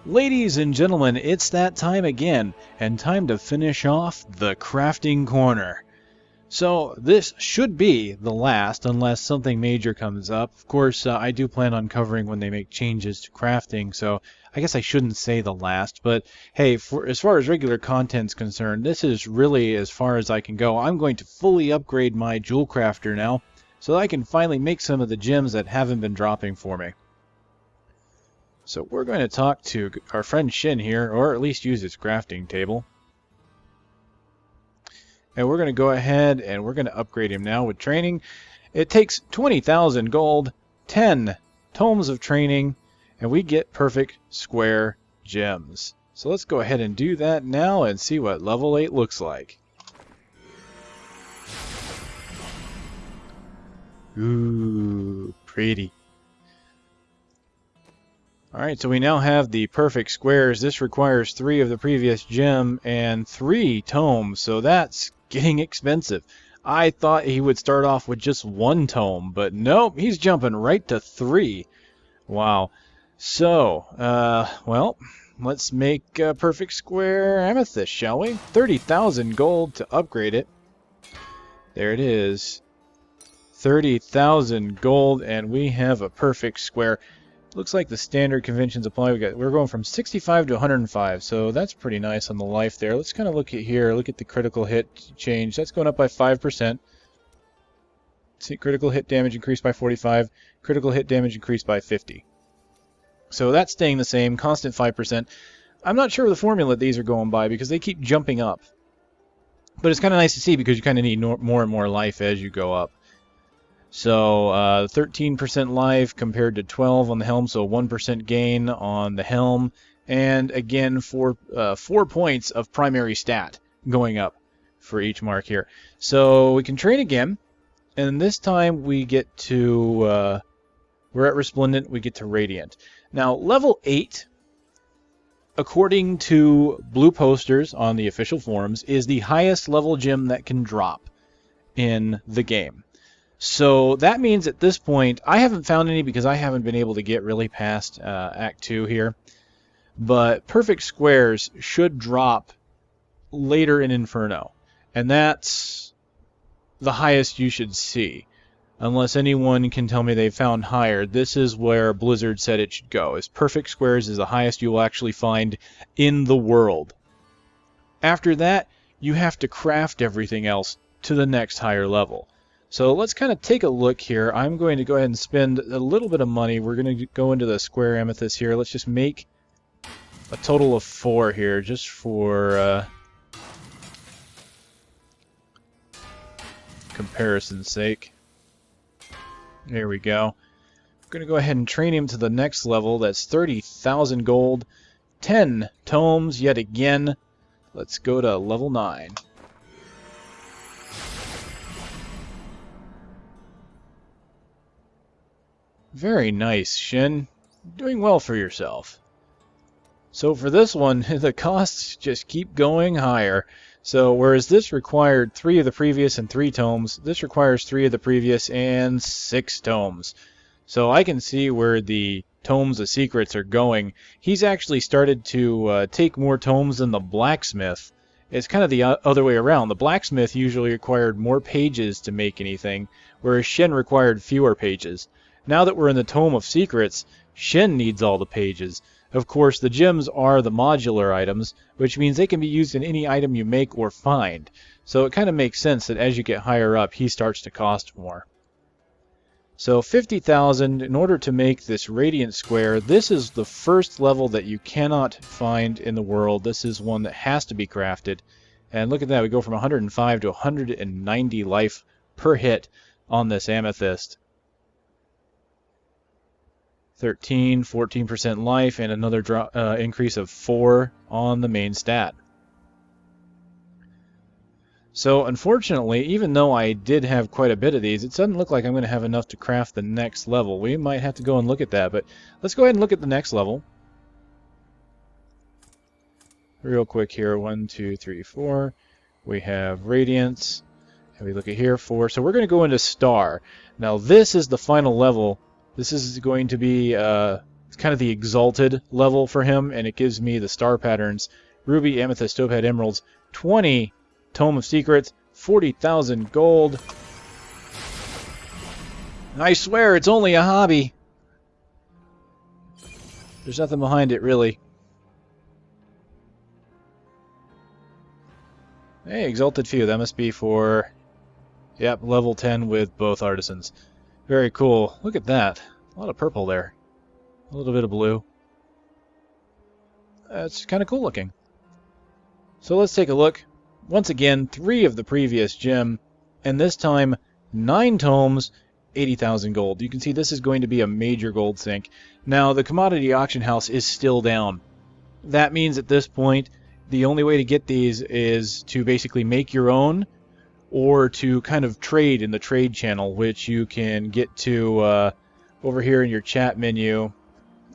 Ladies and gentlemen, it's that time again, and time to finish off the crafting corner. So this should be the last, unless something major comes up. Of course, I do plan on covering when they make changes to crafting, so I guess I shouldn't say the last. But hey, as far as regular content's concerned, this is really as far as I can go. I'm going to fully upgrade my Jewelcrafter now, so that I can finally make some of the gems that haven't been dropping for me. So we're going to talk to our friend Shin here, or at least use his crafting table. And we're going to go ahead and we're going to upgrade him now with training. It takes 20,000 gold, 10 tomes of training, and we get perfect square gems. So let's go ahead and do that now and see what level 8 looks like. Ooh, pretty. Alright, so we now have the perfect squares. This requires 3 of the previous gem and 3 tomes, so that's getting expensive. I thought he would start off with just 1 tome, but nope, he's jumping right to 3. Wow. So, well, let's make a perfect square amethyst, shall we? 30,000 gold to upgrade it. There it is. 30,000 gold, and we have a perfect square. Looks like the standard conventions apply. We're going from 65 to 105, so that's pretty nice on the life there. Let's kind of look at here. Look at the critical hit change. That's going up by 5%. See, critical hit damage increased by 45. Critical hit damage increased by 50. So that's staying the same, constant 5%. I'm not sure the formula these are going by because they keep jumping up. But it's kind of nice to see because you kind of need more and more life as you go up. So 13% life compared to 12 on the helm, so 1% gain on the helm, and again 4 points of primary stat going up for each mark here. So we can train again, and this time we get to we're at Resplendent, we get to Radiant. Now level 8, according to blue posters on the official forums, is the highest level gem that can drop in the game. So that means at this point, I haven't found any because I haven't been able to get really past Act 2 here. But perfect squares should drop later in Inferno. And that's the highest you should see. Unless anyone can tell me they've found higher, this is where Blizzard said it should go. Is perfect squares is the highest you will actually find in the world. After that, you have to craft everything else to the next higher level. So let's kind of take a look here. I'm going to go ahead and spend a little bit of money. We're going to go into the square amethyst here. Let's just make a total of 4 here, just for comparison's sake. There we go. I'm going to go ahead and train him to the next level. That's 30,000 gold, 10 tomes yet again. Let's go to level 9. Very nice, Shin. Doing well for yourself. So for this one, the costs just keep going higher. So whereas this required 3 of the previous and 3 tomes, this requires 3 of the previous and 6 tomes. So I can see where the tomes of secrets are going. He's actually started to take more tomes than the Blacksmith. It's kind of the other way around. The Blacksmith usually required more pages to make anything, whereas Shin required fewer pages. Now that we're in the Tome of Secrets, Shin needs all the pages. Of course, the gems are the modular items, which means they can be used in any item you make or find. So it kind of makes sense that as you get higher up, he starts to cost more. So 50,000 in order to make this Radiant Square. This is the first level that you cannot find in the world. This is one that has to be crafted. And look at that, we go from 105 to 190 life per hit on this amethyst. 14% life, and another increase of 4 on the main stat. So unfortunately, even though I did have quite a bit of these, it doesn't look like I'm going to have enough to craft the next level. We might have to go and look at that, but let's go ahead and look at the next level. Real quick here, 1, 2, 3, 4. We have Radiance, and we look at here, 4. So we're going to go into Star. Now this is the final level. This is going to be It's kind of the exalted level for him, and it gives me the star patterns. Ruby, Amethyst, Topaz, Emeralds, 20 Tome of Secrets, 40,000 gold. I swear, it's only a hobby. There's nothing behind it, really. Hey, Exalted Few. That must be for... Yep, level 10 with both artisans. Very cool. Look at that. A lot of purple there. A little bit of blue. That's kind of cool looking. So let's take a look. Once again, 3 of the previous gem, and this time 9 tomes, 80,000 gold. You can see this is going to be a major gold sink. Now, the commodity auction house is still down. That means at this point, the only way to get these is to basically make your own, or to kind of trade in the trade channel, which you can get to over here in your chat menu.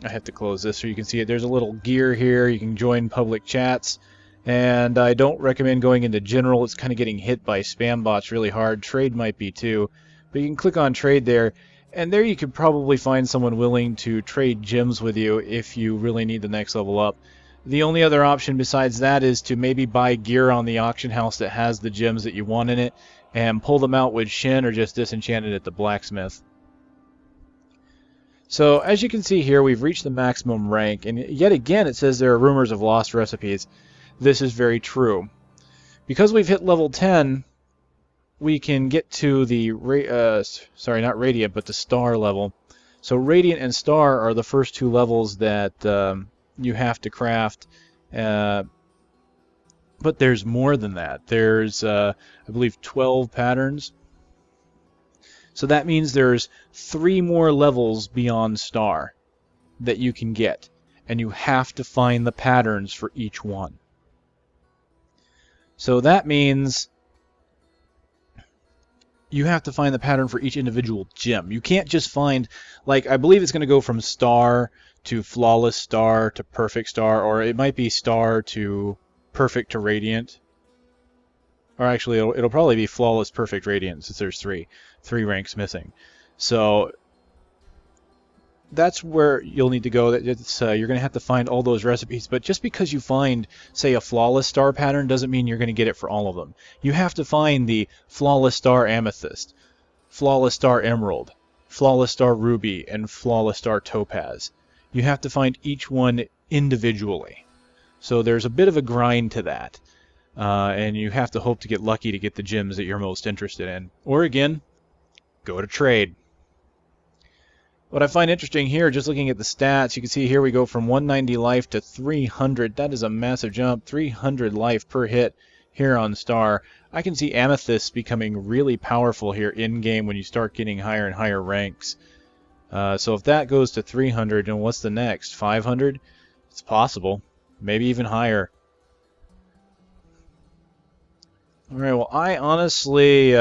I have to close this so you can see it. There's a little gear here. You can join public chats. And I don't recommend going into general. It's kind of getting hit by spam bots really hard. Trade might be too. But you can click on trade there. And there you could probably find someone willing to trade gems with you if you really need the next level up. The only other option besides that is to maybe buy gear on the auction house that has the gems that you want in it and pull them out with Shin or just disenchant it at the Blacksmith. So as you can see here, we've reached the maximum rank, and yet again it says there are rumors of lost recipes. This is very true. Because we've hit level 10, we can get to the, sorry, not Radiant, but the Star level. So Radiant and Star are the first 2 levels that you have to craft. But there's more than that. There's, I believe, 12 patterns. So that means there's 3 more levels beyond Star that you can get. And you have to find the patterns for each one. So that means you have to find the pattern for each individual gem. You can't just find, like, I believe it's going to go from Star to Flawless Star to Perfect Star, or it might be Star to Perfect to Radiant. Or actually, it'll probably be Flawless, Perfect, Radiant, since there's 3 ranks missing. So that's where you'll need to go. You're going to have to find all those recipes. But just because you find, say, a Flawless Star pattern doesn't mean you're going to get it for all of them. You have to find the Flawless Star Amethyst, Flawless Star Emerald, Flawless Star Ruby, and Flawless Star Topaz. You have to find each one individually. So there's a bit of a grind to that. And you have to hope to get lucky to get the gems that you're most interested in. Or again, go to trade. What I find interesting here, just looking at the stats, you can see here we go from 190 life to 300. That is a massive jump. 300 life per hit here on Star. I can see Amethyst becoming really powerful here in-game when you start getting higher and higher ranks. So if that goes to 300, and what's the next? 500? It's possible. Maybe even higher. Alright, well, I honestly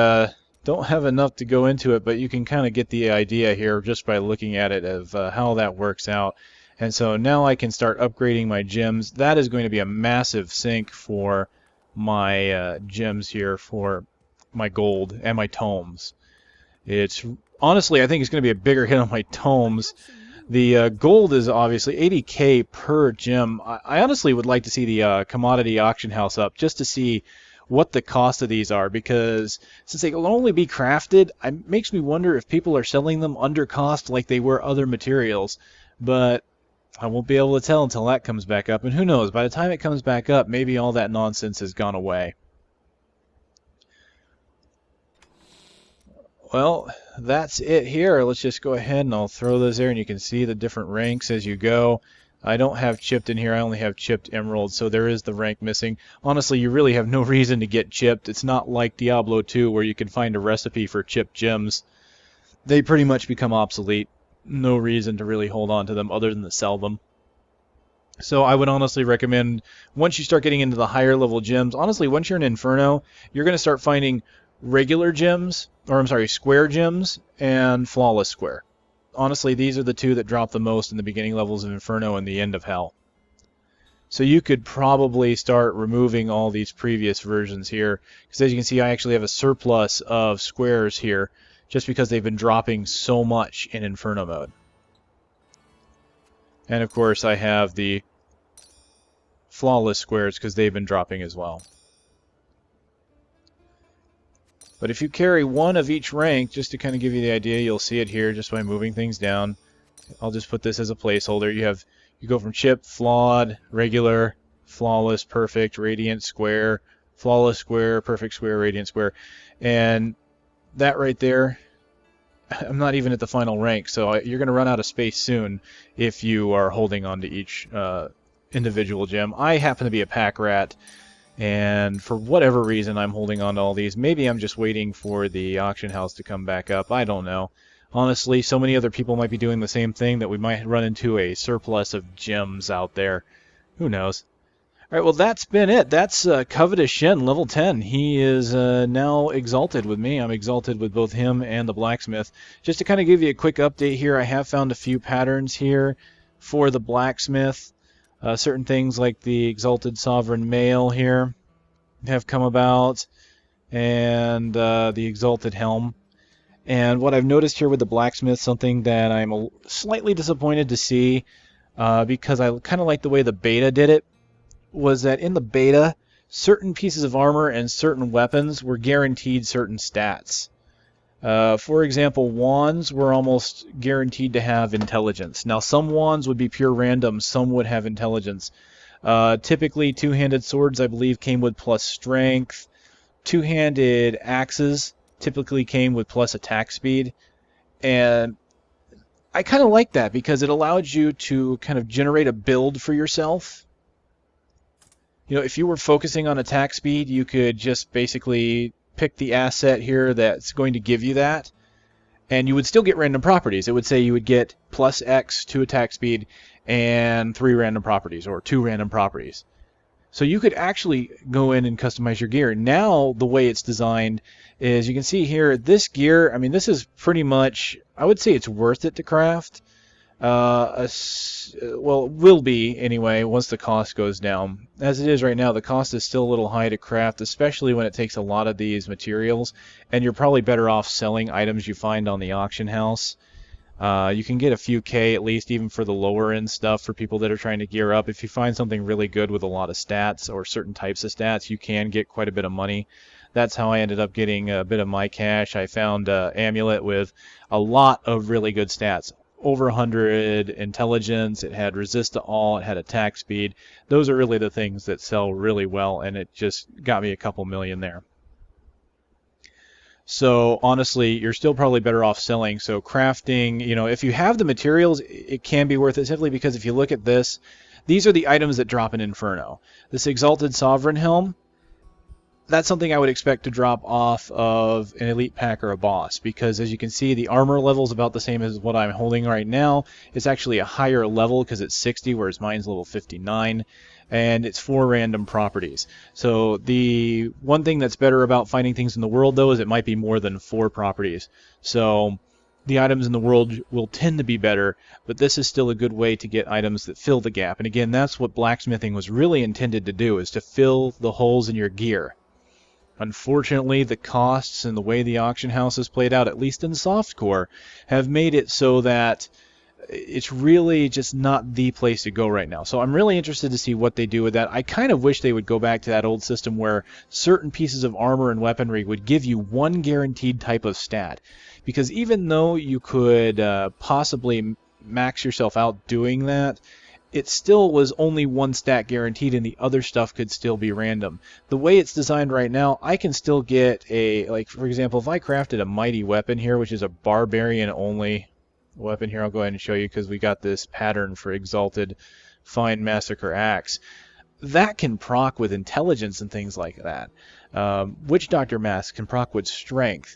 don't have enough to go into it, but you can kind of get the idea here just by looking at it of how that works out. And so now I can start upgrading my gems. That is going to be a massive sink for my gems here, for my gold and my tomes. It's honestly, I think it's going to be a bigger hit on my tomes. The gold is obviously 80k per gem. I honestly would like to see the commodity auction house up just to see what the cost of these are, because since they will only be crafted, it makes me wonder if people are selling them under cost like they were other materials. But I won't be able to tell until that comes back up, and who knows, by the time it comes back up, maybe all that nonsense has gone away. Well, that's it here. Let's just go ahead and I'll throw those there, and you can see the different ranks as you go. I don't have chipped in here. I only have chipped emeralds, so there is the rank missing. Honestly, you really have no reason to get chipped. It's not like Diablo 2 where you can find a recipe for chipped gems. They pretty much become obsolete. No reason to really hold on to them other than to sell them. So I would honestly recommend, once you start getting into the higher level gems, honestly, once you're in Inferno, you're going to start finding regular gems, or I'm sorry, square gems, and flawless square. Honestly, these are the 2 that drop the most in the beginning levels of Inferno and the end of Hell. So you could probably start removing all these previous versions here, because as you can see, I actually have a surplus of squares here, just because they've been dropping so much in Inferno mode. And of course I have the flawless squares because they've been dropping as well. But if you carry one of each rank, just to kind of give you the idea, you'll see it here just by moving things down. I'll just put this as a placeholder. You go from chip, flawed, regular, flawless, perfect, radiant, square, flawless, square, perfect, square, radiant, square. And that right there, I'm not even at the final rank, so you're going to run out of space soon if you are holding on to each individual gem. I happen to be a pack rat, and for whatever reason I'm holding on to all these. Maybe I'm just waiting for the auction house to come back up. I don't know. Honestly, so many other people might be doing the same thing that we might run into a surplus of gems out there. Who knows? Alright, well that's been it. That's Covetous Shen, level 10. He is now exalted with me. I'm exalted with both him and the Blacksmith. Just to kind of give you a quick update here, I have found a few patterns here for the Blacksmith. Certain things like the Exalted Sovereign Mail here have come about, and the Exalted Helm. And what I've noticed here with the Blacksmith, something that I'm slightly disappointed to see, because I kind of like the way the beta did it, was that in the beta, certain pieces of armor and certain weapons were guaranteed certain stats. For example, wands were almost guaranteed to have intelligence. Now, some wands would be pure random, some would have intelligence. Typically, two-handed swords, I believe, came with plus strength. Two-handed axes typically came with plus attack speed. And I kind of like that because it allowed you to kind of generate a build for yourself. You know, if you were focusing on attack speed, you could just basically pick the asset here that's going to give you that, and you would still get random properties. It would say you would get plus X to attack speed and 3 random properties, or 2 random properties. So you could actually go in and customize your gear. Now, the way it's designed is, you can see here, this gear, I mean, this is pretty much, I would say it's worth it to craft. Well, it will be anyway once the cost goes down. As it is right now, the cost is still a little high to craft, especially when it takes a lot of these materials, and you're probably better off selling items you find on the auction house. You can get a few K at least, even for the lower end stuff, for people that are trying to gear up. If you find something really good with a lot of stats, or certain types of stats, you can get quite a bit of money. That's how I ended up getting a bit of my cash. I found an amulet with a lot of really good stats. Over 100 intelligence, it had resist to all, it had attack speed. Those are really the things that sell really well, and it just got me a couple million there. So honestly, you're still probably better off selling. So crafting, you know, if you have the materials, it can be worth it, simply because if you look at this, these are the items that drop in Inferno. This Exalted Sovereign Helm, that's something I would expect to drop off of an elite pack or a boss, because as you can see, the armor level is about the same as what I'm holding right now. It's actually a higher level because it's 60, whereas mine's level 59, and it's 4 random properties. So the one thing that's better about finding things in the world, though, is it might be more than 4 properties. So the items in the world will tend to be better, but this is still a good way to get items that fill the gap. And again, that's what blacksmithing was really intended to do, is to fill the holes in your gear. Unfortunately, the costs and the way the auction house has played out, at least in softcore, have made it so that it's really just not the place to go right now. So I'm really interested to see what they do with that. I kind of wish they would go back to that old system where certain pieces of armor and weaponry would give you one guaranteed type of stat. Because even though you could possibly max yourself out doing that, it still was only one stat guaranteed, and the other stuff could still be random. The way it's designed right now, I can still get a, like, for example, if I crafted a mighty weapon here, which is a barbarian only weapon here, I'll go ahead and show you because we got this pattern for Exalted Fine Massacre Axe. That can proc with intelligence and things like that. Witch Doctor Mask can proc with strength.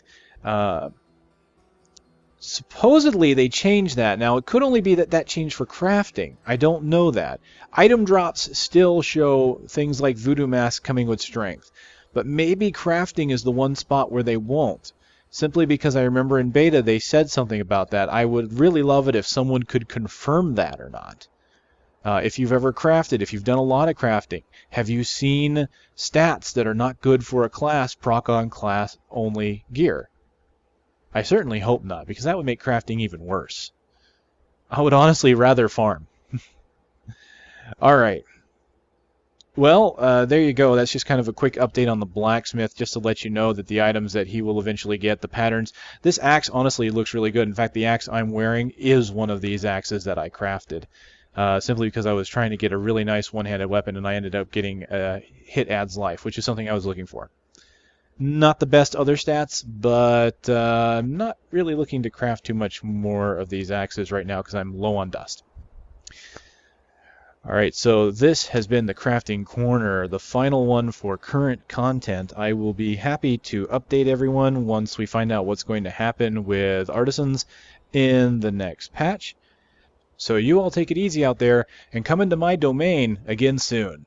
Supposedly they changed that. Now, it could only be that that changed for crafting. I don't know that. Item drops still show things like Voodoo Mask coming with strength. But maybe crafting is the one spot where they won't. Simply because I remember in beta they said something about that. I would really love it if someone could confirm that or not. If you've ever crafted, if you've done a lot of crafting, have you seen stats that are not good for a class proc on class only gear? I certainly hope not, because that would make crafting even worse. I would honestly rather farm. All right. Well, there you go. That's just kind of a quick update on the blacksmith, just to let you know that the items that he will eventually get, the patterns. This axe honestly looks really good. In fact, the axe I'm wearing is one of these axes that I crafted, simply because I was trying to get a really nice one-handed weapon, and I ended up getting hit adds life, which is something I was looking for. Not the best other stats, but I'm not really looking to craft too much more of these axes right now because I'm low on dust. Alright, so this has been the Crafting Corner, the final one for current content. I will be happy to update everyone once we find out what's going to happen with artisans in the next patch. So you all take it easy out there, and come into my domain again soon.